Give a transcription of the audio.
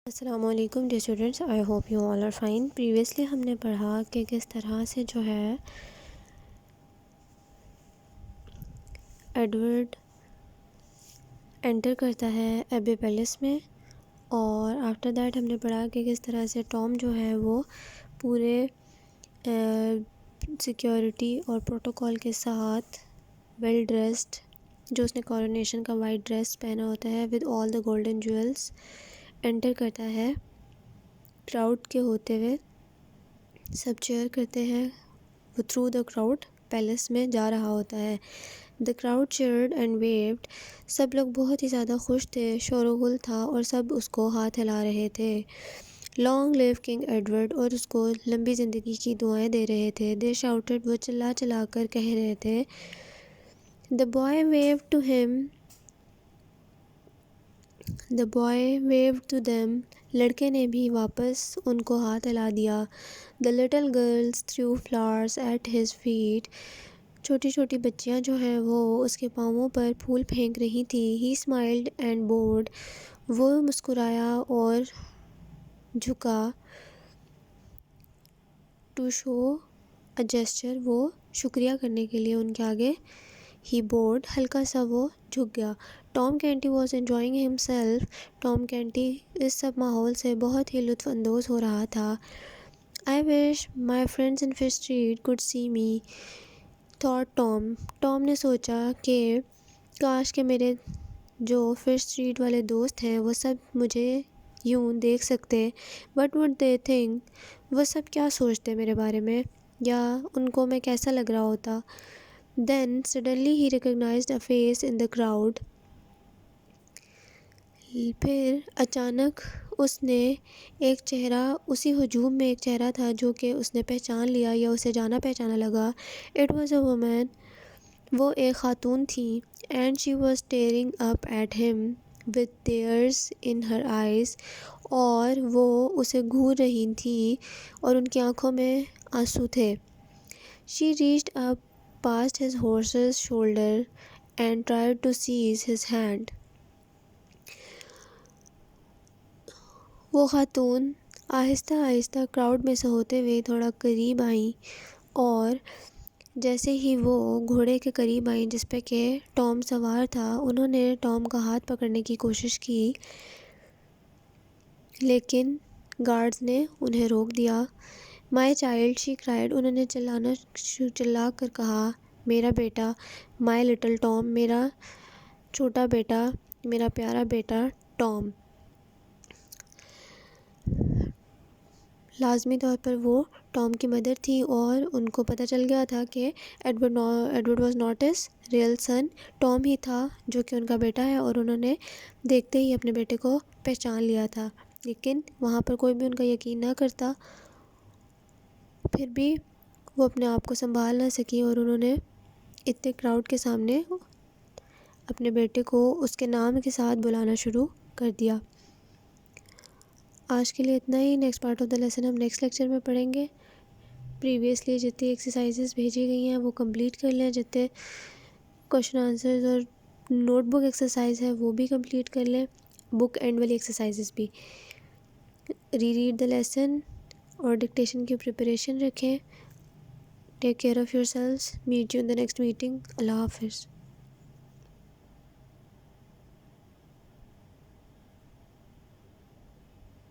السلام علیکم dear students, I hope you all are fine. Previously ہم نے پڑھا کہ کس طرح سے جو ہے ایڈورڈ انٹر کرتا ہے ایبی پیلس میں، اور آفٹر دیٹ ہم نے پڑھا کہ کس طرح سے ٹام جو ہے وہ پورے سیکیورٹی اور پروٹوکول کے ساتھ ویل ڈریسڈ، جو اس نے کورونیشن کا وائٹ ڈریس پہنا ہوتا ہے with all the golden jewels, enter کرتا ہے کراؤڈ کے ہوتے ہوئے۔ سب چیئر کرتے ہیں، وہ تھرو دا کراؤڈ پیلس میں جا رہا ہوتا ہے۔ دا کراؤڈ چیئرڈ اینڈ ویوڈ، سب لوگ بہت ہی زیادہ خوش تھے، شور و غل تھا اور سب اس کو ہاتھ ہلا رہے تھے۔ لانگ لیو کنگ ایڈورڈ، اور اس کو لمبی زندگی کی دعائیں دے رہے تھے۔ دے شاؤٹڈ، وہ چلا چلا کر کہہ رہے تھے۔ دا بوائے ویوڈ ٹو ہم، The boy waved to them، لڑکے نے بھی واپس ان کو ہاتھ ہلا دیا۔ The little girls threw flowers at his feet، چھوٹی چھوٹی بچیاں جو ہیں وہ اس کے پاؤں پر پھول پھینک رہی تھی۔ He smiled and bowed، وہ مسکرایا اور جھکا۔ To show a gesture، وہ شکریہ کرنے کے لیے ان کے آگے He bowed، ہلکا سا وہ جھک گیا۔ Tom Canty was enjoying himself، Tom Canty اس سب ماحول سے بہت ہی لطف اندوز ہو رہا تھا۔ I wish my friends in Fish Street could see me، thought Tom، Tom نے سوچا کہ کاش کہ میرے جو فش اسٹریٹ والے دوست ہیں وہ سب مجھے یوں دیکھ سکتے۔ What would they think، وہ سب کیا سوچتے میرے بارے میں، یا ان کو میں کیسا لگ رہا ہوتا۔ Then suddenly he recognized a face in the crowd، پھر اچانک اس نے ایک چہرہ، اسی ہجوم میں ایک چہرہ تھا جو کہ اس نے پہچان لیا یا اسے جانا پہچانا لگا۔ It was a woman، وہ ایک خاتون تھی۔ And she was staring up at him with tears in her eyes، اور وہ اسے گھور رہی تھی اور ان کی آنکھوں میں آنسو تھے۔ She reached up past his horse's shoulder and tried to seize his hand، وہ خاتون آہستہ آہستہ کراؤڈ میں سے ہوتے ہوئے تھوڑا قریب آئیں، اور جیسے ہی وہ گھوڑے کے قریب آئیں جس پہ کہ ٹام سوار تھا، انہوں نے ٹام کا ہاتھ پکڑنے کی کوشش کی، لیکن گارڈز نے انہیں روک دیا۔ My child، she cried، انہوں نے چلا کر کہا، میرا بیٹا۔ My little Tom، میرا چھوٹا بیٹا، میرا پیارا بیٹا ٹام۔ لازمی طور پر وہ ٹام کی مدر تھی، اور ان کو پتہ چل گیا تھا کہ Edward was not his real son, Tom ہی تھا جو کہ ان کا بیٹا ہے، اور انہوں نے دیکھتے ہی اپنے بیٹے کو پہچان لیا تھا۔ لیکن وہاں پر کوئی بھی ان کا یقین نہ کرتا، پھر بھی وہ اپنے آپ کو سنبھال نہ سکی، اور انہوں نے اتنے کراؤڈ کے سامنے اپنے بیٹے کو اس کے نام کے ساتھ بلانا شروع کر دیا۔ آج کے لیے اتنا ہی۔ Next part of the lesson ہم نیکسٹ لیکچر میں پڑھیں گے۔ پریویسلی جتنی ایکسرسائزز بھیجی گئی ہیں وہ کمپلیٹ کر لیں، جتنے کوشچن آنسرز اور نوٹ بک ایکسرسائز ہے وہ بھی کمپلیٹ کر لیں، بک اینڈ والی ایکسرسائزز بھی۔ ریڈ دا لیسن اور ڈکٹیشن کی پریپریشن رکھیں۔ Take care of yourselves, meet you in the next meeting. اللہ حافظ۔